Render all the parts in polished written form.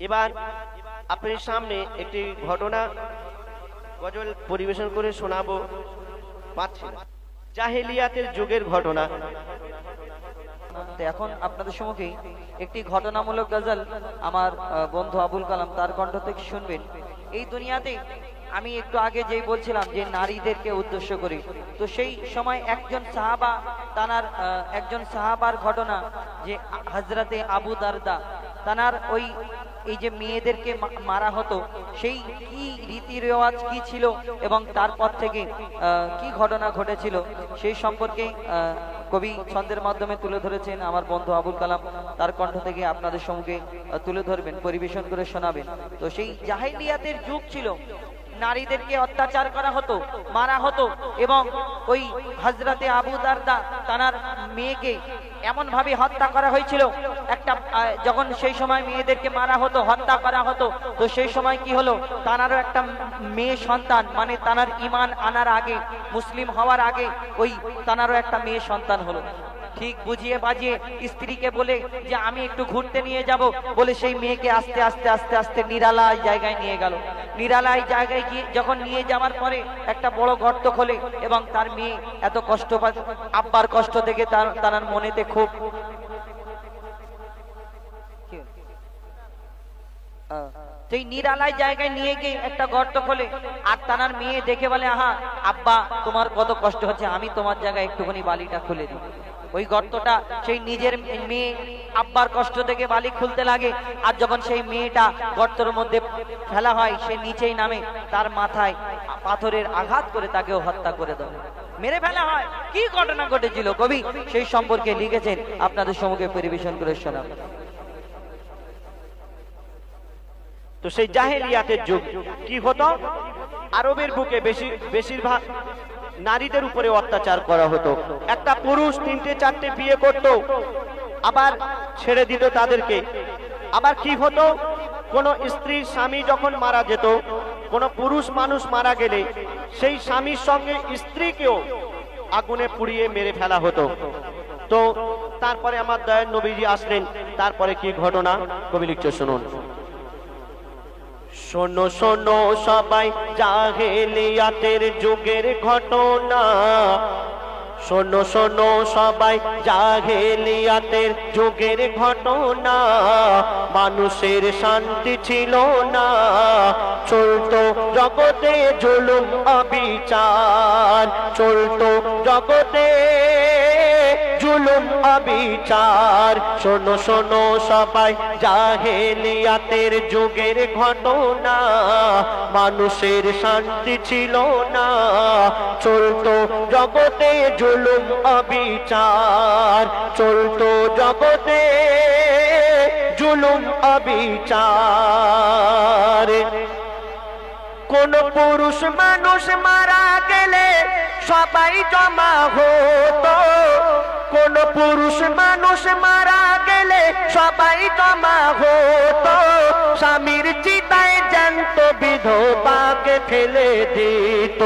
এবার আপনার সামনে একটি ঘটনা গজল পরিবেশন করে শোনাবো। পাচ্ছি না, জাহেলিয়াতের যুগের ঘটনা। এখন আপনাদের সম্মুখে একটি ঘটনামূলক গজল আমার বন্ধু আবুল কালাম তার কণ্ঠ থেকে শুনবেন। এই দুনিয়াতে আমি একটু আগে যেই বলছিলাম যে নারীদেরকে উদ্দেশ্য করি, তো সেই সময় একজন সাহাবার ঘটনা যে হযরতে আবু দারদা তানার ওই এই যে মেয়েদেরকে মারা হতো, সেই কি রীতি রেওয়াজ কি ছিল এবং তারপর থেকে কি ঘটনা ঘটেছিল সেই সম্পর্কে কবি ছন্দের মাধ্যমে তুলে ধরেছেন আমার বন্ধু আবুল কালাম। তার কণ্ঠ থেকে আপনাদের সম্মুখে তুলে ধরবেন, পরিবেশন করে শোনাবেন। তো সেই জাহেলিয়াতের যুগ ছিল, নারীদেরকে অত্যাচার করা হতো, মারা হতো এবং ওই হযরতে আবু দারদা তানার মেয়েকে এমন ভাবে হত্যা করা হয়েছিল। যখন সেই সময় মেয়েদেরকে মারা হতো, হত্যা করা হতো, তো সেই সময় কি হলো, তানারও একটা মেয়ে সন্তান, মানে তানার ঈমান আনার আগে, মুসলিম হওয়ার আগে ওই তানারও একটা মেয়ে সন্তান হলো। ঠিক বুঝিয়ে বাজিয়ে স্ত্রীকে বলে যে আমি একটু ঘুরতে নিয়ে যাব বলে সেই মেয়েকে আস্তে আস্তে আস্তে আস্তে নিরালায় জায়গায় নিয়ে গেল। নিরালায় জায়গায় গিয়ে যখন নিয়ে যাওয়ার পরে একটা বড় গর্ত খোলে এবং তার মেয়ে এত কষ্ট পায়, আব্বার কষ্ট থেকে তার মনেতে খুব সেই নিরালায় জায়গায় নিয়ে গিয়ে একটা গর্ত খোলে আর তানার মেয়ে দেখে বলে, আহা আব্বা তোমার কত কষ্ট হচ্ছে, আমি তোমার জায়গায় একটুখানি বালিটা খুলে দিই। ওই গর্তটা সেই নিজের মেয়ে আব্বার কষ্ট থেকে বালি খুলতে লাগে, আর যখন সেই মেয়েটা গর্তের মধ্যে ফেলা হয় সে নিচেই নামে, তার মাথায় পাথরের আঘাত করে তাকেও হত্যা করে দেয়, মেরে ফেলা হয়। কি ঘটনা ঘটেছিল কবি সেই সম্পর্কে লিখেছেন, আপনাদের সম্মুখে পরিবেশন করে শোনাব। তো সেই জাহেলিয়াতের যুগ কি হতো, আরবের বুকে বেশিরভাগ নারীদের উপরে অত্যাচার করা হতো। একটা পুরুষ 3-4টে বিয়ে করত, আবার ছেড়ে দিত তাদেরকে। আবার কি হতো, কোন স্ত্রীর স্বামী যখন মারা যেত, কোন পুরুষ মানুষ মারা গেলে সেই স্বামীর সঙ্গে স্ত্রীকেও আগুনে পুড়িয়ে মেরে ফেলা হতো। তো তারপরে আমার দয়ার নবীজি আসলেন, তারপরে কি ঘটনা কবি লিখছে শুনুন। শোনো শোনো সবাই জাহেলিয়াতের যুগের ঘটনা, শোনো শোনো সবাই জাহেলিয়াতের যুগের ঘটনা। মানুষের শান্তি ছিল না, চলতো জগতে জুলুম অবিচার, চলতো জগতে জুলুম অবিচার। শোনো শোনো সবাই জাহেলিয়াতের যুগের ঘটনা, মানুষের শান্তি ছিল না, চলতো জগতে জুলুম অবিচার, চলতো জগতে জুলুম অবিচার। কোন পুরুষ মানুষ মারা গেলে সবাই জমা হতো, কোন পুরুষ মানুষ মারা গেলে সবাই জমা হতো। স্বামীর চিতায় জ্যান্ত বিধবাকে ফেলে দিত,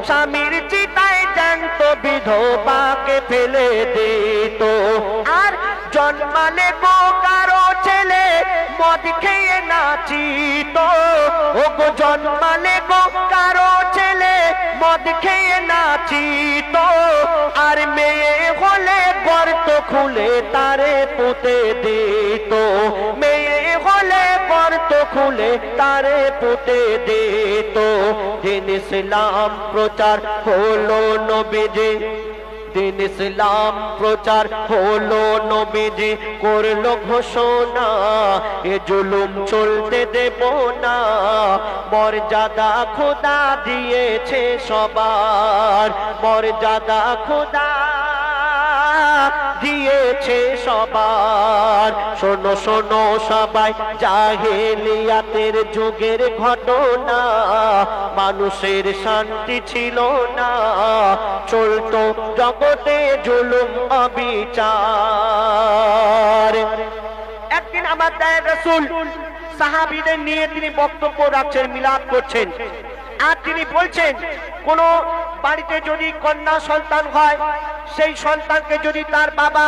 স্বামীর চিতায় জ্যান্ত বিধবাকে ফেলে দিত। আর জন্মালে গো কারো ছেলে মদ খেয়ে নাচিত, ও গো জন্মালে গো কারো ছেলে মদ খেয়ে নাচিত। আর মেয়ে হলে গর্ত খুলে তারে পুঁতে দিত, মেয়ে হলে গর্ত খুলে তারে পুঁতে দিত। দিন ইসলাম প্রচার হলো নবীজি, দিন ইসলাম প্রচার হলো নবীজি করলো ঘোষণা, এ জুলুম চলতে দেব না। মর্যাদা খোদা দিয়েছে সবার, মর্যাদা খোদা দিয়েছে সবার। শোনো শোনো সবাই জাহেলিয়াতের যুগের ঘটনা, মানুষের শান্তি ছিল না, চলতো জগতে জুলুম অবিচার। একদিন আমার দয়ার রাসূল সাহাবীদের নিয়ে তিনি বক্তব্য রাখছেন, মিলাদ করছেন। আর তিনি বলছেন কোন বাড়িতে যদি কন্যা সন্তান হয়, সেই সন্তানকে যদি তার বাবা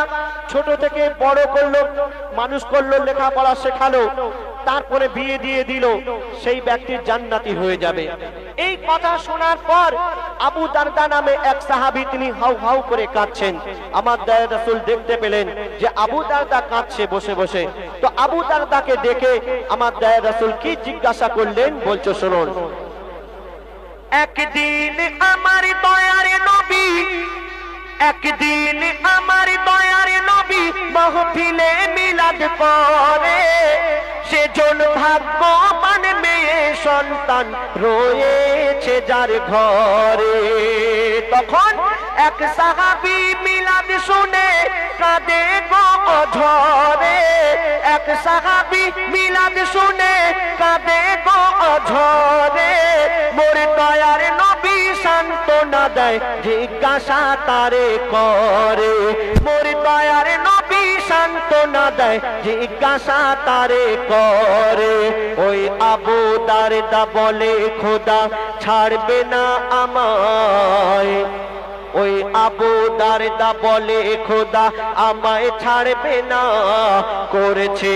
ছোট থেকে বড় করলো, মানুষ করলো, লেখাপড়া শেখালো, তারপরে বিয়ে দিয়ে দিল, সেই ব্যক্তির জান্নাতি হয়ে যাবে। এই কথা শোনার পর আবু দারদা নামে এক সাহাবী তিনি হাউ হাউ করে কাঁদছেন। আমার দয়ার রাসূল দেখতে পেলেন যে আবু দারদা কাঁদছে বসে বসে। তো আবু দারদাকে দেখে আমার দয়ার রাসূল কি জিজ্ঞাসা করলেন বলছো শুনুন। একদিন আমার দয়ার নবী, একদিন আমার দয়ার নবী মাহফিলে মিলাদ করে, সেজন ভাগ্যবান মেয়ে সন্তান রয়েছে যার ঘরে। তখন এক সাহাবী মিলাদ শুনে কাঁদে গো অঝরে, এক সাহাবী মিলাদ শুনে কাঁদে গো অঝরে। মোর দয়ার নবী সান্ত্বনা দেয় জিজ্ঞাসা তারে করে, মোর দয়ার নবী সান্ত্বনা দেয় জিজ্ঞাসা তারে করে। ওই আবু দারদা বলে খোদা ছাড়বে না আমায়, ওই আবু দারদা বলে খোদা আমায় ছাড়বে না, করেছে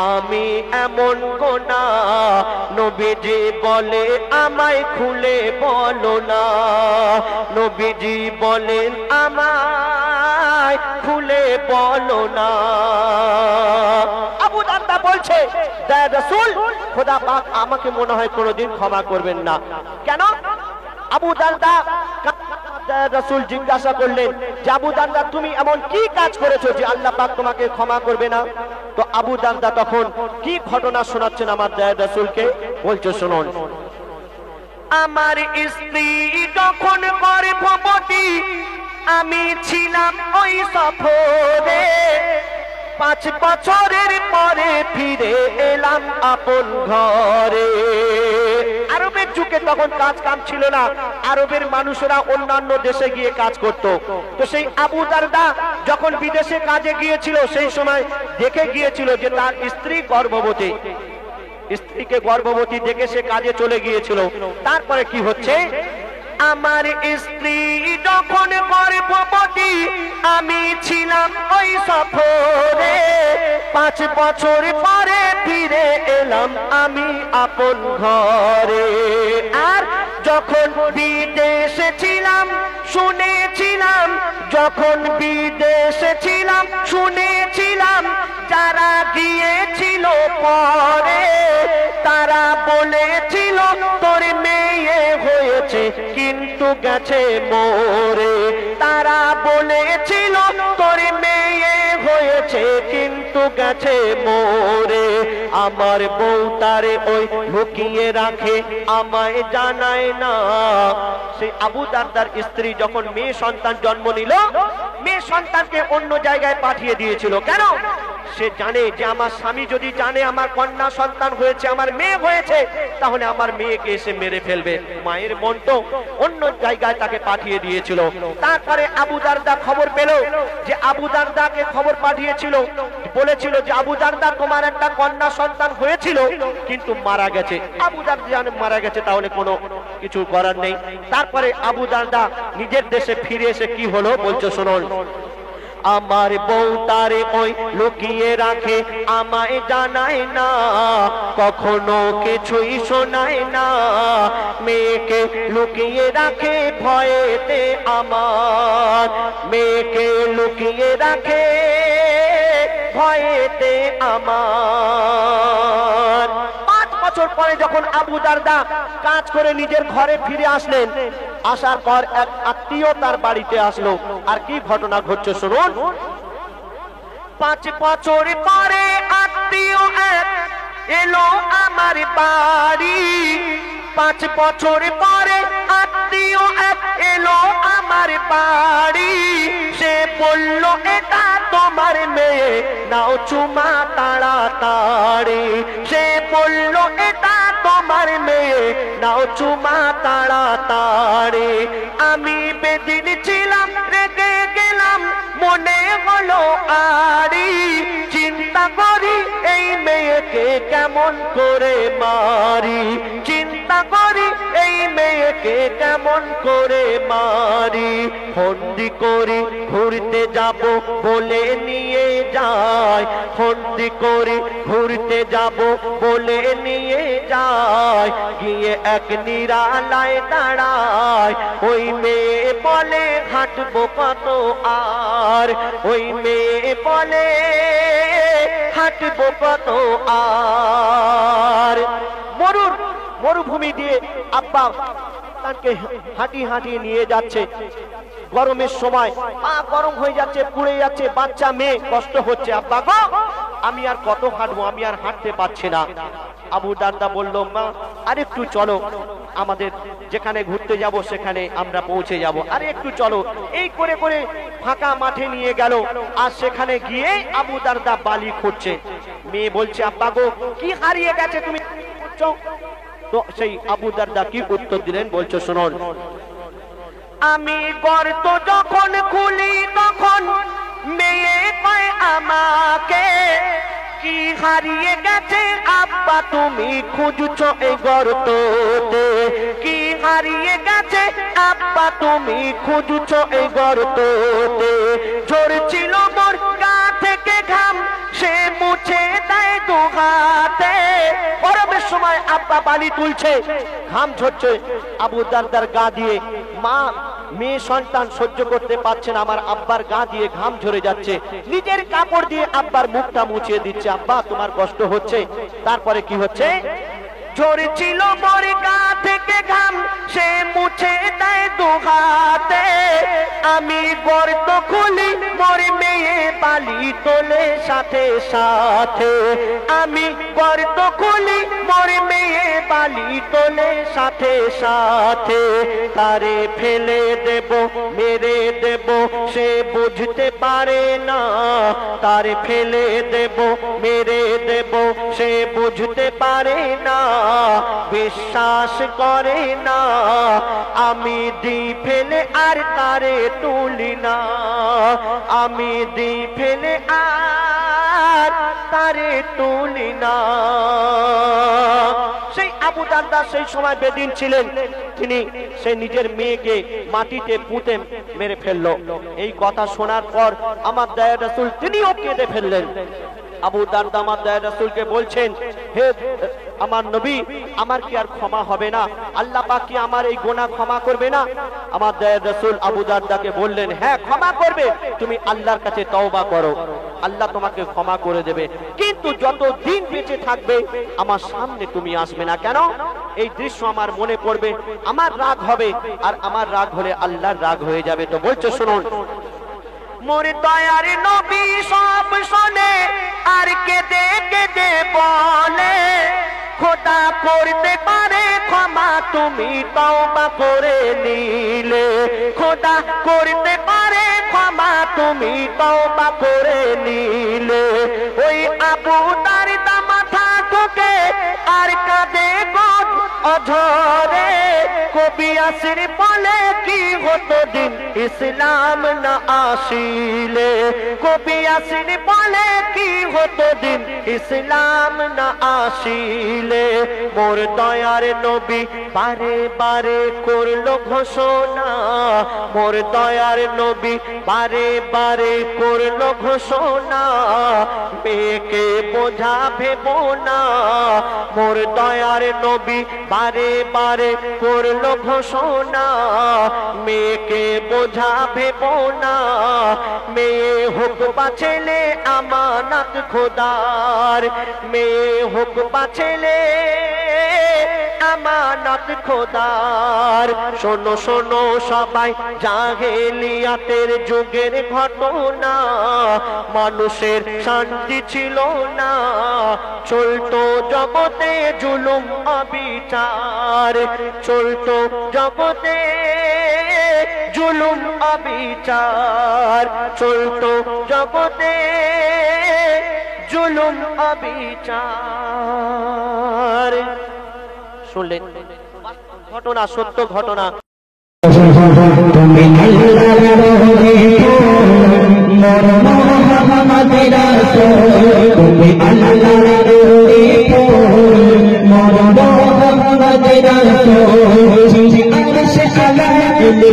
আমি এমন গুনাহ, নবীজি বলে আমায় খুলে বলো না, নবীজি বলেন আমায় খুলে বলো না। আবু দারদা বলছে দয়ার রাসূল খোদা পাক আমাকে মনে হয় কোনোদিন ক্ষমা করবেন না। কেন? আবু দারদা রাসূল জিজ্ঞাসা করলেন যে আবু দারদা তুমি এমন কি কাজ করেছো যে আল্লাহ পাক তোমাকে ক্ষমা করবে না? তো আবু দারদা তখন কি ঘটনা শোনাচ্ছেন আমার দয়ার রাসূলকে, বলছে শুনুন। আমার স্ত্রী যখন গর্ভবতী আমি ছিলাম ওই সফরে, 5 বছরের পরে ফিরে এলাম আপন ঘরে। আরবের যুগে তখন কাজ কাম ছিল না, আরবের মানুষেরা অন্যান্য দেশে গিয়ে কাজ করত। তো সেই আবু দারদা যখন বিদেশে কাজে গিয়েছিল সেই সময় দেখে গিয়েছিল যে তার স্ত্রী গর্ভবতী, স্ত্রীকে গর্ভবতী দেখে সে কাজে চলে গিয়েছিল। তারপরে কি হচ্ছে, আমার স্ত্রী যখন গর্ভবতী আমি ছিলাম ওই সফরে, 5 বছর পরে ফিরে এলাম আমি আপন ঘরে। আর যখন বিদেশে ছিলাম শুনেছিলাম, যখন বিদেশে ছিলাম শুনেছিলাম, যারা গিয়েছিল পরে তারা বলেছিল তোর মেয়ে হয়েছে কিন্তু গেছে মরে, তারা বলেছিল তোর মেয়ে হয়েছে কিন্তু গেছে মরে। আমার বউ তারে ওই লুকিয়ে রাখে আমায় জানায় না। সেই আবু দারদার স্ত্রী যখন মেয়ে সন্তান জন্ম নিল, মেয়ে সন্তানকে অন্য জায়গায় পাঠিয়ে দিয়েছিল। কেন? সে জানে যে আমার স্বামী যদি জানে আমার কন্যা সন্তান হয়েছে, আমার মেয়ে হয়েছে, তাহলে আমার মেয়েকে এসে মেরে ফেলবে। মায়ের মন তো অন্য জায়গায় তাকে পাঠিয়ে দিয়েছিল। তারপরে আবু দারদা খবর পেল যে আবু দারদাকে খবর পাঠিয়েছিল, বলেছিল যে আবু দারদা তোমার একটা কন্যা সন্তান হয়েছিল কিন্তু মারা গেছে। আবু দারদা জানে মারা গেছে, তাহলে কোনো কিছু করার নেই। তারপরে আবু দারদা নিজের দেশে ফিরে এসে কি হলো বলছো শুনুন। আমার বউ তারে ওই লুকিয়ে রাখে আমায় জানায় না, কখনো কিছুই শোনায় না, মেয়েকে লুকিয়ে রাখে ভয়েতে আমার, মেয়েকে লুকিয়ে রাখে ভয়েতে আমার। 5 বছর পরে যখন আবু দারদা কাজ করে নিজের ঘরে ফিরে আসলেন, আসার পর এক আত্মীয় তার বাড়িতে আসলো। আর কি ঘটনা ঘটছে শুনুন। 5 বছর পরে আত্মীয় এক এলো আমার বাড়ি, 5 বছর পরে আত্মীয় এক এলো আমার বাড়ি। সে বলল এটা তোমার মেয়ে, নাও চুমা তাড়াতাড়ি। সে বলল এটা তোমার মেয়ে, নাও চুমা তাড়াতাড়ি। আমি বেদিন ছিলাম, রেগে গেলাম, মনে হলো আরি, চিন্তা করি এই মেয়েকে কেমন করে মারি, চিন্তা করি এই মেয়েকে কেমন করে মারি, ফন্দি করি ঘুরতে যাব বলে নিয়ে যায়, ফন্দি করি ঘুরতে যাব বলে নিয়ে যায়, গিয়ে এক নিরালায় দাঁড়ায়, ওই মেয়ে বলে হাঁটবো কত আর, ওই মেয়ে বলে হাঁটবো কত আর। মরুভূমি দিয়ে আব্বা তাকে হাঁটিয়ে হাঁটিয়ে নিয়ে যাচ্ছে, গরমের সময় পা গরম হয়ে যাচ্ছে, পুড়ে যাচ্ছে, বাচ্চা মেয়ে কষ্ট হচ্ছে, আব্বা গো আমি আর কত হাঁটবো, আমি আর হাঁটতে পারছি না। আবু দারদা বলল, মা আরেকটু চলো, আমাদের যেখানে ঘুরতে যাব সেখানে আমরা পৌঁছে যাব, আরে একটু চলো। এই করে করে ফাঁকা মাঠে নিয়ে গেল, আর সেখানে গিয়ে আবু দারদা বালি খুঁজছে। মেয়ে বলছে, আব্বা গো কি হারিয়ে গেছে তুমি খুঁজছো? তো সেই আবু দারদা কি উত্তর দিলেন বলছো শুনুন। আমি গর্ত যখন খুলি তখন মেয়ে কয় আমাকে, কি হারিয়ে গেছে আব্বা তুমি খুঁজছো এই গর্ততে, কি হারিয়ে গেছে আব্বা তুমি খুঁজছো এই গর্ততে, ঝরছিল মোর গা থেকে ঘাম সে মুছে দেয় দু হাতে। গরমের সময় আব্বা বালি তুলছে, ঘাম ঝরছে আবু দারদার গা দিয়ে, মা মেয়ে সন্তান সহ্য করতে পারছে না, আমার আব্বার গা দিয়ে ঘাম ঝরে যাচ্ছে, নিজের কাপড় দিয়ে আব্বার মুখটা মুছিয়ে দিচ্ছে, আব্বা তোমার কষ্ট হচ্ছে। তারপরে কি হচ্ছে, ঝরছিল মোর গা থেকে ঘাম সে মুছে দেয় দু হাতে, আমি গর্ত খুলি মোর মেয়ে বালি তোলে সাথে সাথে, আমি গর্ত খুলি মোর মেয়ে বালি তোলে সাথে সাথে, তারে ফেলে দেব মেরে দেব সে বুঝতে পারে না, তারে ফেলে দেব মেরে দেব সে বুঝতে পারে না, বিশ্বাস করে না, আমি দি ফেলে আর তারে তুলি না, আমি দি ফেলে আর তারে তুলি না। সেই আবু দারদা সেই সময় বেদিন ছিলেন, তিনি সেই নিজের মেয়েকে মাটিতে পুঁতে মেরে ফেললো। এই কথা শোনার পর আমার দয়ার রাসূল তিনিও কেঁদে ফেললেন। আবু দারদা আমার দয়ার রাসূলকে বলছেন, হে আমার নবী আমার কি আর ক্ষমা হবে না? আল্লাহ পাক কি আমার এই গুনাহ ক্ষমা করবে না? আমার দয়ার রাসূল আবু দারদাকে বললেন, হ্যাঁ ক্ষমা করবে, তুমি আল্লাহর কাছে তওবা করো, আল্লাহ তোমাকে ক্ষমা করে দেবে, কিন্তু যত দিন বেঁচে থাকবে আমার সামনে তুমি আসবে না। কেন? এই দৃশ্য আমার মনে পড়বে, আমার রাগ হবে, আর আমার রাগ হলে আল্লাহর রাগ হয়ে যাবে। তো বলছো শুনুন, মোর দয়ার নবী সব শোনে আর কেঁদে কেঁদে বলে, খোদা করতে পারে ক্ষমা তুমি তওবা করে নিলে, খোদা করতে পারে ক্ষমা তুমি তওবা করে নিলে। ওই আবু দারদা মাথা ঠুকে আর কাঁদে গো অঝরে, কবি আসির বলে কি হতো দিন ইসলাম না আসিলে, কবি আসির বলে কি হতো দিন ইসলাম না আসিলে। মোর দয়ার নবী বারে বারে করলো ঘোষণা, মোর দয়ার নবী বারে বারে করলো ঘোষণা, মেয়েকে বোঝা ভেবো না, মোর দয়ার নবী বারে বারে করলো ঘোষণা, মেয়েকে বোঝা ভেবো না, মেয়ে হোক বা ছেলে আমানত খোদার, মেয়ে হোক বা ছেলে আমানত খোদার। শোনো শোনো সবাই জাহেলিয়াতের যুগের ঘটনা, মানুষের শান্তি ছিল না, চলতো জগতে জুলুম অবিচার, চলতো জগতে জুলুম অবিচার, চলতো জগতে জুলুম অবিচার। শুনলেন ঘটনা, সত্য ঘটনা। তুমি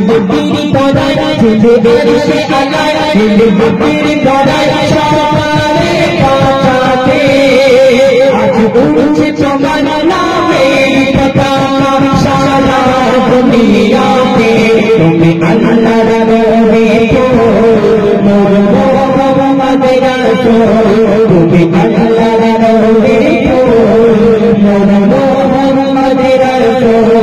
বকরি পড়ায় ছেলে আরশে আলায় ছেলে বকরি পড়ায় সবারে পাঠাতে আজ উঠছে তোমার নামের পতাকা সারা দুনিয়াতে তুমি আল্লাহর নবী মোর মোহাম্মদ রাসূল তুমি আল্লাহর নবী মোর মোহাম্মদ রাসূল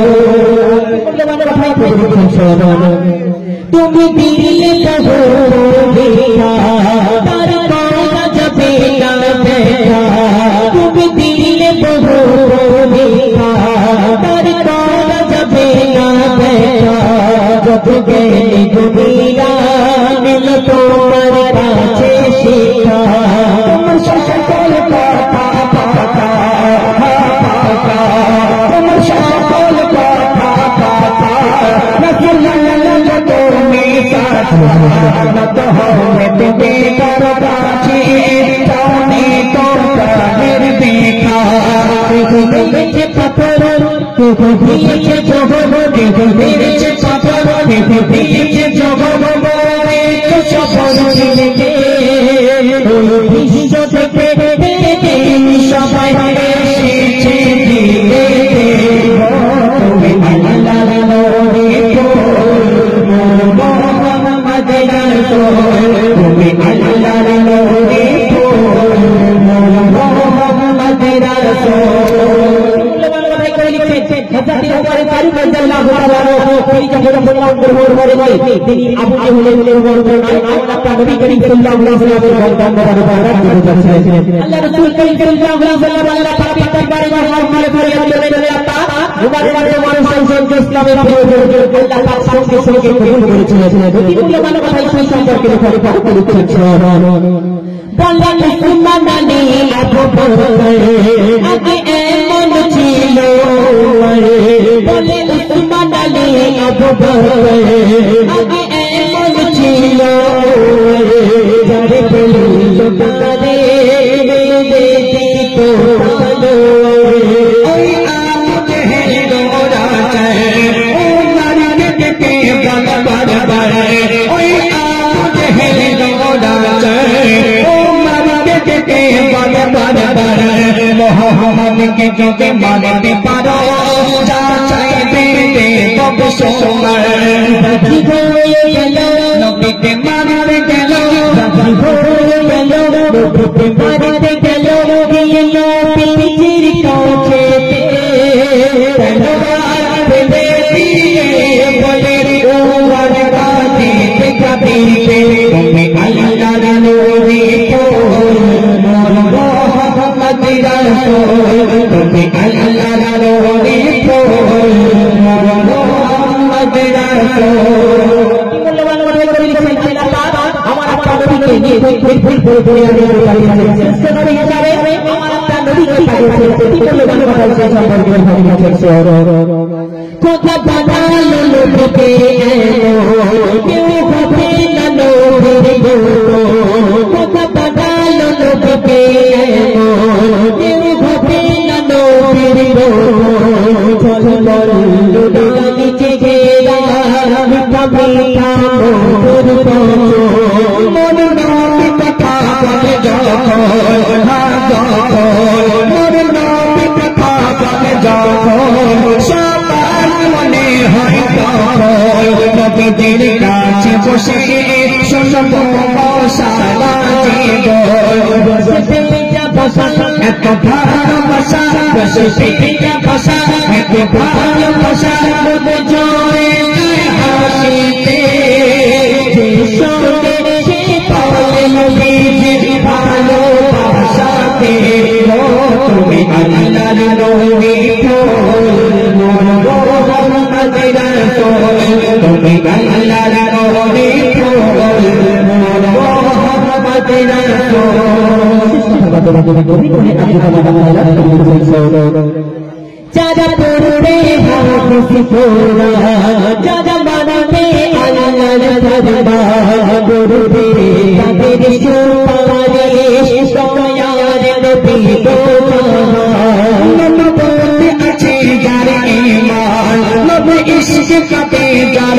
তুমি দিলে কহো দেখা তার কোনা যাবে না দেখা তুমি দিলে কহো দেখা তার কোনা যাবে না দেখা যত গেলে দুনিয়া মিল তোমার কাছে শিক্ষা তোমার সকল কথা পাতা তোমার সকল কথা পাতা তুমি সাথ হবে তুমি কাছে তানে তোমার দেখা দিয়েছে পাথর দিয়েছে জগৎ দিয়েছে পাথর দিয়েছে জগৎ বলে সফল ছিলেছে বিশ্ব থেকে সবাই এসেছে দিলে তুমি আল্লাহর নবী মোহাম্মদ রাসূল তুমি আল্লাহর নবী মোহাম্মদ রাসূল তিনি আবু জেহেলের আল্লাহ নবী করিম সাল্লাল্লাহু আলাইহি ওয়াসাল্লাম আল্লাহ রাসূল করিম সাল্লাল্লাহু আলাইহি ওয়াসাল্লাম আল্লাহ পাকের দরবারে মহব্বতে ফরিয়াদ করে আল্লাহ মুবারক মানুষ ইসলামের আল্লাহ পাক সঙ্গে সঙ্গে কবুল করেছিলেন অতি মূল্যবান কথা এই সম্পর্কে বললেন সুমানানি আবু বকর আগে এমন ছিল বললেন সুমানানি আবু বকর আগে এমন ছিল যারে বলিল তারে দেখি তো ভালো ওই আবু জেহেল রাজা ওই নারীকে দেখে বলা বলা ওই আবু জেহেল রাজা মোহাম্মদকে যদি মানতে পারো যা চাইবে তবে সোনার রাজি হয়ে গেল নবীকে মানতে গেল রাজি হয়ে গেল নবীকে মানতে গেল গেল পৃথিবীর কাছে বলে ও কাছে দেখাবে তুমি আল্লাহর নবী তুমি আল্লাহর নবী মোহাম্মদ রাসূল মূল্যবান কথা বলে লিখেছেন আল্লাহ আমার একটা নবীকে নিয়ে ভুল করে বলে আমি শ্রেষ্ঠ নবী হিসাবে আমার একটা নবীকে পাঠিয়েছেন অতি মূল্যবান কথা সেই সম্পর্কে কথা বানালো নবীকে কেউ হবে না নবীর কথা বানালো নবীকে কেউ হবে না নবীর নিচে গেলা মিঠা মিঠা মন নবী কথা বলে যখন মন নবী কথা বলে যখন সবার মনে হয় নবীদের কাছে বসে শুনব মশালা এত ভালোবাসা পিঠা ভাষা এত ভালোবাসা জোরে হাসিতে ভালোবাসাতে তুমি আল্লাহর নবী মোহাম্মদ রাসূল তুমি আল্লাহর নবী মোহাম্মদ রাসূল যারা পড়বে হাদিস কোরআন যারা মানবে আল্লাহর দরবার পড়বে তাদের সুপারিশ দয়ার নবী নবী আছে যার ঈমান নবী ইশক কাটে যার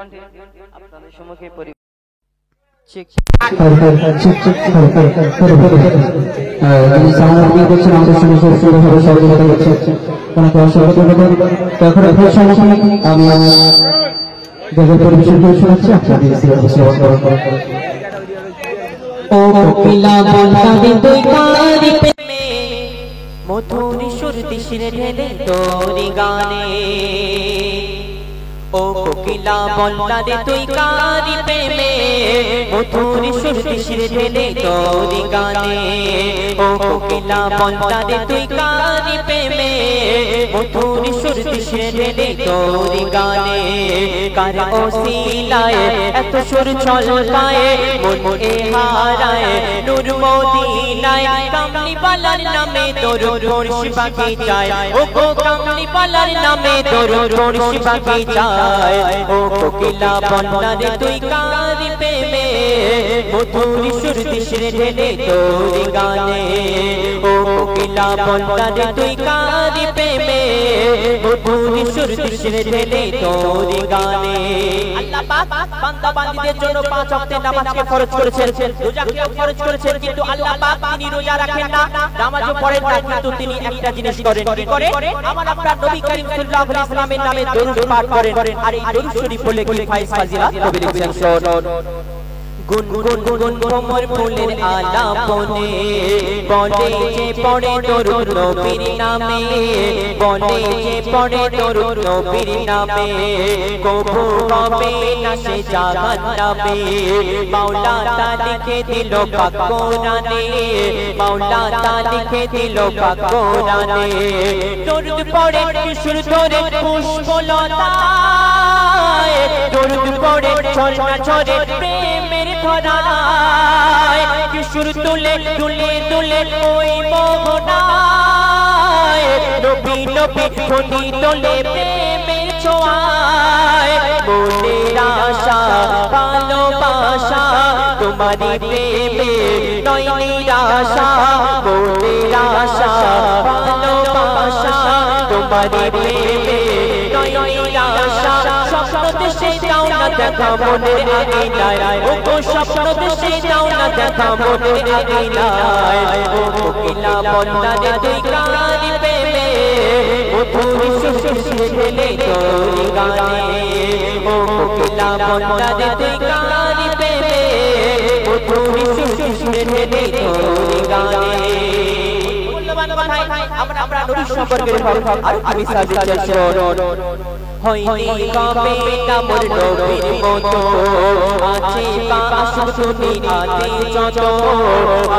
কণ্ঠে আপনাদের সম্মুখে পরি চেক যিনি সাউন্ড আপনি করছেন আমাদের সঙ্গে খুব সুন্দরভাবে সহযোগিতা করছেন ওনাকে অসংখ্য ধন্যবাদ। তো এখন আপনার সম্মুখে আমি গজল পরিবেশন করে শোনাচ্ছি, আপনাদের শ্রবণ করুন। ও কোকিলা বলকারে তুই কারি প্রেমে মধুর সুর দিশিরে ঢেলে তোরি গানে ও কোকিলা বলকারে তুই কারি প্রেমে মধুর সুর দিশিরে ঢেলে তোরি গানে ও কোকিলা বলকারে তুই কারি প্রেমে মধুর সুর দিশিরে ঢেলে তোরি গানে কার ওসিলায় এত সুর ছলকায় মন এ হারায় নূর মদিনায় কামলি বালার নামে দরুদ পড়ছি বাগিচায় ও গো কামলি বালার নামে দরুদ পড়ছি বাগিচায় ও কোকিলা বলকারে তুই কারি প্রেমে মধুর সুর দিশিরে ঢেলে তোরি গানে ও কোকিলা বলকারে তুই কারি প্রেমে মধুর সুর দিশিরে ঢেলে তোরি গানে। আল্লাহ পাক বান্দা বান্দীদের জন্য 5 ওয়াক্তের নামাজকে ফরজ করেছেন, রোজাকেও ফরজ করেছেন, কিন্তু আল্লাহ পাক তিনি রোজা রাখেন না, নামাজও পড়েন না, কিন্তু তিনি একটা জিনিস করেন। কি করে? আমার আপনার নবী করিম সাল্লাল্লাহু আলাইহি ওয়াসাল্লামের নামে দরুদ পাঠ করেন, আর এই দরুদ শরীফ বলে কি ফায়েজ ফাজিলাত নবী লিখেছেন। শুনুন গুন গুন গুন ভ্রমর ফুলের আলাপনে বলে যে পড়ে দরুদ নবীর নামে, বলে যে পড়ে দরুদ নবীর নামে কবু হবে না সে জাহান্নামে। মাওলা তা লিখে দিল পাক কোরআনে, মাওলা তা লিখে দিল পাক কোরআনে। দরুদ পড়ে কিশোর ধরে পুষ্পলতায়, দরুদ পড়ে ঝর্ণা ঝরে প্রেমের ধরায়, কিশোর তুলে তুলে তুলে ওই মোহনায়, নবী নবী ধ্বনি তোলে প্রেমের ছোঁয়ায়। মনের আশা ভালোবাসা তোমারি প্রেমে নয় নিরাশা, মনের আশা ভালোবাসা তোমারি প্রেমে নয় নিরাশা। স্বপ্ন দেশে যাও না দেখা মনের আঙিনায়, ও গো স্বপ্ন দেশে যাও না দেখা মনের আঙিনায়। ও কোকিলা বলকারে তুই কারি প্রেমে মধুর সুর দিশিরে ঢেলে তোরি গানে, ও কোকিলা বলকারে তুই কারি প্রেমে মধুর সুর দিশিরে ঢেলে তোরি গানে। মূল্যবান ভাই আমরা নবী সম্পর্কে আর আমি সাজিয়ে শুনুন। হইনি কবে কামর নবীর মতো আছে পাশ দুনিয়াতে যত,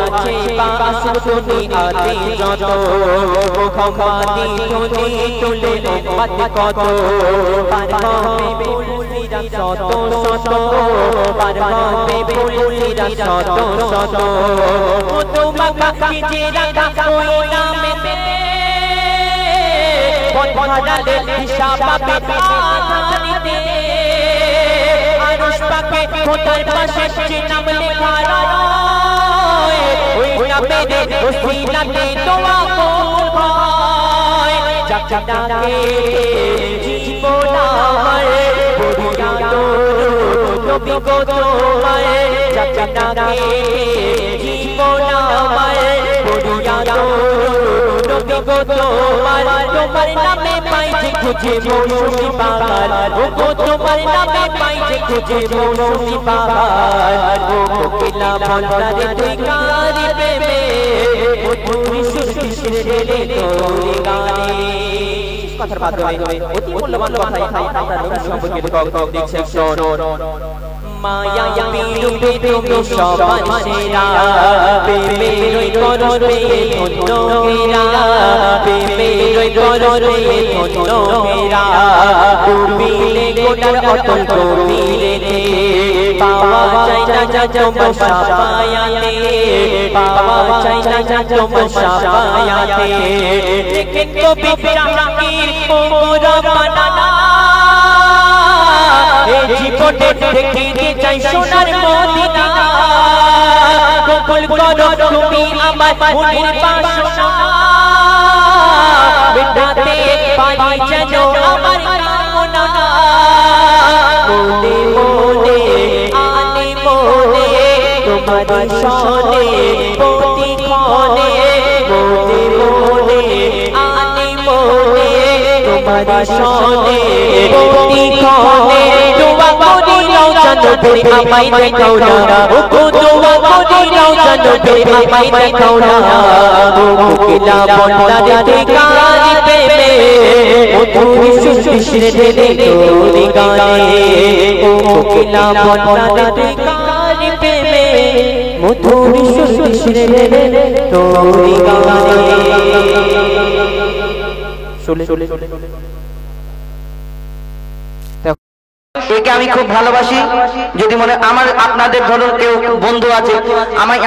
আছে পাশ দুনিয়াতে যত মোহাম্মদি ধ্বনি তুলে উম্মত কত। পার হবে ফুলসিরা শত শত, পার হবে ফুলসিরা শত শত। ও তোমাকে যে রাখা ওই নামেতে বন্ধনালে হিসাব পাবে আধারিতে। আরশ পাকে খোদার পাশে যে নাম লেখা রয়, ওই নামের ওসিলাতে দোয়া কবুল হয়। যাকে ডাকে জীবন আমার পড়িয়া দরুদ নবী গো তোমায়, যাকে ডাকে জীবন আমার পড়িয়া দরুদ নবী গো তোমার। তোমার নামে পাইছে খুঁজে মৌসুমী বাগান, ও গো তোমার নামে পাইছে খুঁজে মৌসুমী বাগান। ও কোকিলা বলকারে তুই কারি প্রেমে মধুর সুর দিশিরে ঢেলে তোরি গানে। কথার মাধ্যমে অতি মূল্যবান কথাই আমরা নবী সম্পর্কে দেখছেন। শুনুন মায়া বিরূপে তুমি সবার সেরা, প্রেমেরই করবে ধন্য মেরা, প্রেমেরই করবে ধন্য মেরা। ডুবিলে গোটার অটল গভীরেতে পাওয়া যায় না যা তোমার সাফায়াতে, পাওয়া যায় না যা তোমার সাফায়াতে। দেখে কবি জাহাঙ্গীর মোরা বানানা এই জীবনে দেখিতে চাই সোনার মদিনা। কবুল করো তুমি আমার মনের বাসনা, মেটাতে পারি যেন আমার কামনা। মনে তোমারি শনে প্রতিক্ষণে মনে মনে আনি মনে তোমারি শনে প্রতিক্ষণে দোয়া করি রওজান ভরে আমায় দেখাও না ও দোয়া করি রওজান ভরে আমায় দেখাও না কোকিলা বন্দারে দেখারি প্রেমে মধুর সুর ঢেলে তোরি গানে কোকিলা বন্দারে দেখারি প্রেমে মধুর সুর ঢেলে তোরি গানে চলে একে আমি খুব ভালোবাসি। যদি মনে আমার আপনাদের ধরুন কেউ বন্ধু আছে,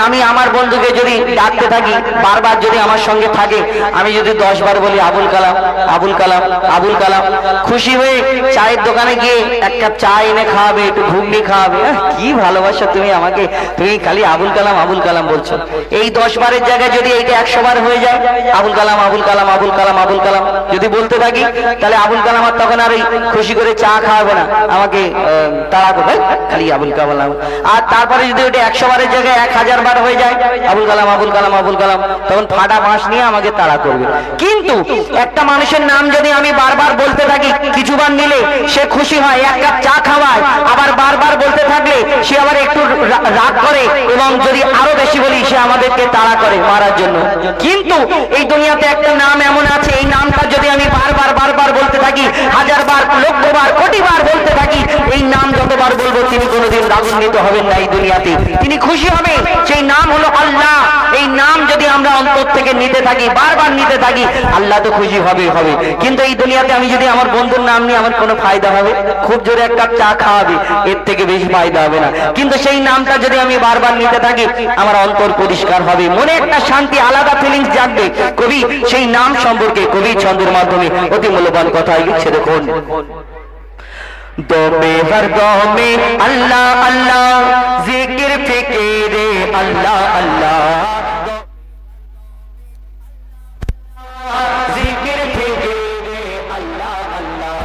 আমি আমার বন্ধুকে যদি ডাকতে থাকি বারবার, যদি আমার সঙ্গে থাকে, আমি যদি 10 বার বলি আবুল কালাম আবুল কালাম আবুল কালাম, খুশি হয়ে চায়ের দোকানে গিয়ে এক কাপ চা এনে খাওয়াবে, একটু ঘুগনি খাওয়াবে। কি ভালোবাসা তুমি আমাকে, তুমি খালি আবুল কালাম বলছো। এই 10 বারের জায়গায় যদি এইটা 100 বার হয়ে যায়, আবুল কালাম আবুল কালাম আবুল কালাম আবুল কালাম যদি বলতে থাকি, তাহলে আবুল কালাম আর তখন আর খুশি করে চা খাওয়াবে না, আমাকে তাড়া করবে, খালি আবুল কালাম। আর তারপরে যদি ওটা 100 বারের জায়গায় 1000 বার হয়ে যায়, আবুল কালাম আবুল কালাম আবুল কালাম, তখন ফাটা বাঁশ নিয়ে আমাকে তাড়া করবে। কিন্তু একটা মানুষের নাম যদি আমি বারবার বলতে থাকি, কিছুবার নিলে সে খুশি হয়, 1 কাপ চা খাওয়ায়, আবার বারবার বলতে থাকলে সে আবার একটু রাগ করে, এবং যদি আরো বেশি বলি সে আমাদেরকে তাড়া করে মারার জন্য। কিন্তু এই দুনিয়াতে একটা নাম এমন আছে, এই নামটা যদি আমি বারবার বলতে থাকি, 1000 বার, 1,00,000 বার, কোটি বার বলতে থাকি, এই নাম যতবার বলবো তিনি কোনোদিন রাগান্বিত হবেন না এই দুনিয়াতে, তিনি খুশি হবেন। সেই নাম হলো আল্লাহ। এই নাম যদি আমরা অন্তর থেকে নিতে থাকি, বারবার নিতে থাকি, আল্লাহ তো খুশি হবে। কিন্তু এই দুনিয়াতে আমি যদি আমার বন্ধুর নাম নিয়ে আমার কোনো ফায়দা হবে? খুব জোরে 1 কাপ চা খাওয়াবে, এর থেকে বেশি ফায়দা হবে না। কিন্তু সেই নামটা যদি আমি বারবার নিতে থাকি, আমার অন্তর পরিষ্কার হবে, মনে একটা শান্তি, আলাদা ফিলিংস জাগবে। কবি সেই নাম সম্পর্কে কবি ছন্দের মাধ্যমে অতি মূল্যবান কথা লিখছে, দেখুন। দমে হর দমে আল্লাহ আল্লাহ, জিকির ফিকিরে আল্লাহ আল্লাহ, জিকির ফিকিরে আল্লাহ আল্লাহ,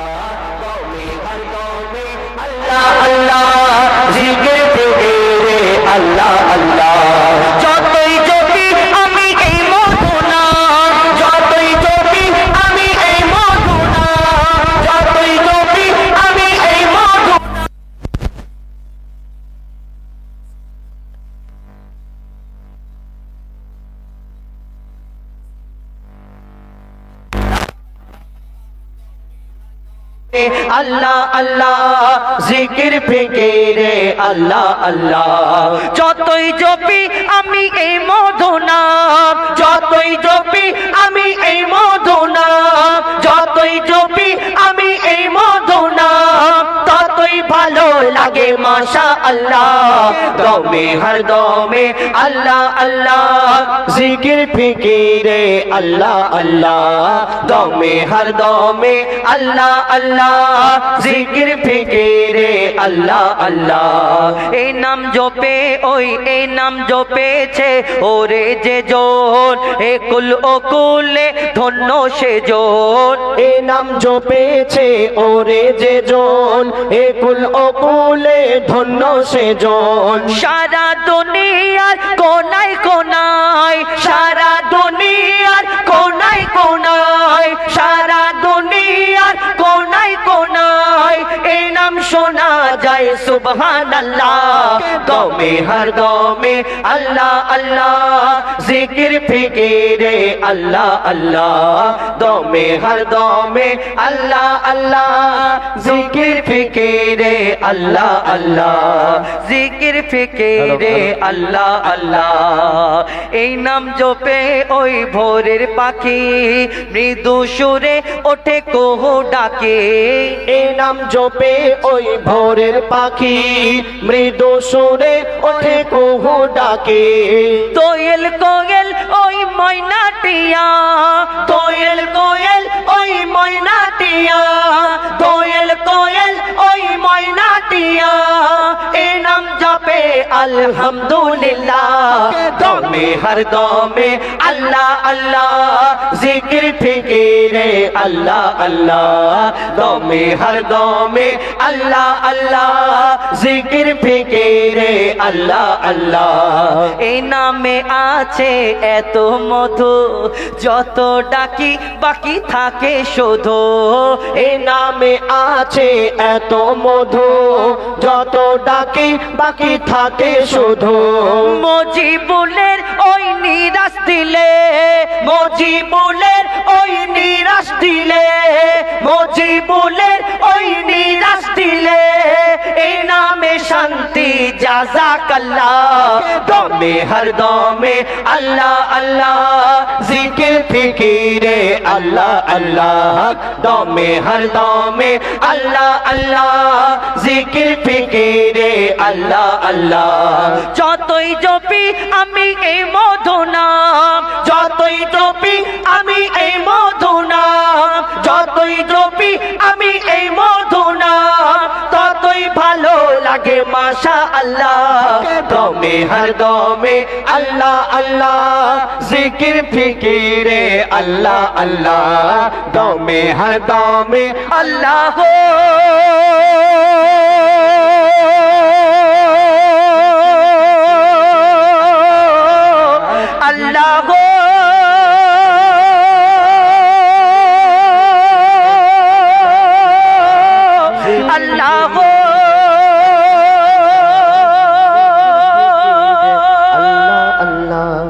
দমে হর দমে আল্লাহ আল্লাহ, জিকির ফিকিরে আল্লাহ আল্লাহ। যতই জপি আমি এই মধু নাম, যতই জপি আমি এই মধু নাম, যতই জপি আমি এই মধু। আল্লাহ আল্লাহ, জিকির ফিকিরে আল্লাহ আল্লাহ, যতই জপি আমি এই মধু নাম, যতই জপি আমি এই মধু নাম, যতই জপি আমি এই মধু নাম, ততই ভালো লাগে মাশা আল্লাহ। দমে হর দমে আল্লাহ আল্লাহ, জিকির ফিকিরে আল্লাহ আল্লাহ, দমে হর দমে আল্লাহ আল্লাহ, জিকির ফিকিরে আল্লাহ আল্লাহ। এই নাম জপে ওই এই নাম জপেছে ওরে যে জন, এ কুল ও কুলে ধন্য সে জন। এই নাম জপেছে ওরে যে জন, এ কুল ও কুলে ধন্য সে জন। সারা দুনিয়ার কোনায় কোনায়, সারা দুনিয়ার কোনায় কোনায়, সারা দুনিয়ার কোনায় কোনায় এই নাম শোনা যায় সুবহানাল্লাহ। দমে হর দমে আল্লাহ আল্লাহ, জিকির ফিকিরে আল্লাহ আল্লাহ, দমে হর দমে আল্লাহ আল্লাহ, জিকির ফিকিরে আল্লাহ আল্লাহ, জিকির ফিকিরে আল্লাহ আল্লাহ। এই নাম জপে ওই ভোরের পাখি, মৃদু সুরে ওঠে কোহো ডাকে। এই নাম জপে ওই ভোরের পাখি, মৃদু সুরে ওঠে কোহো ডাকে। দোয়েল কোয়েল ওই ময়নাটিয়া, দোয়েল কোয়েল ওই ময়নাটিয়া, দোয়েল কোয়েল ওই ময়নাটিয়া। এই নাম जपे अल्हम्दुलिल्लाह दमे हर दमे अल्लाह अल्लाह जिक्र फिकिरे अल्लाह अल्लाह दमे हर दमे अल्लाह अल्लाह जिक्र फिकिरे अल्लाह अल्लाह এই নামে আছে এত মধু যত ডাকি বাকি থাকে শুধু এই নামে আছে এত মধু যত ডাকি বাকি থাকে শুধু মজিবুলের ওই নিরাশ দিলে মজিবুলের ওই নিরাশ দিলে মজিবুলের ওই নিরাশ দিলে এই নামে শান্তি জাযাকাল্লাহ দমে হর দমে আল্লাহ আল্লাহ জিকির ফিকিরে আল্লাহ আল্লাহ দমে হর দমে আল্লাহ আল্লাহ জিকির ফিকিরে আল্লাহ আল্লাহ যতই জপি আমি এই মধু নাম যতই জপি আমি এই মধু নাম যতই জপি আমি এই মধু নাম ততই ভালো লাগে মাশাআল্লাহ দমে হর দমে আল্লাহ আল্লাহ জিকির ফিকিরে আল্লাহ আল্লাহ দমে হর দমে আল্লাহ আল্লাহ আল্লাহ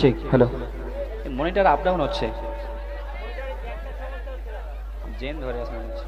ঠিক হ্যালো মনিটর আপ ডাউন হচ্ছে জেন ধরে আছে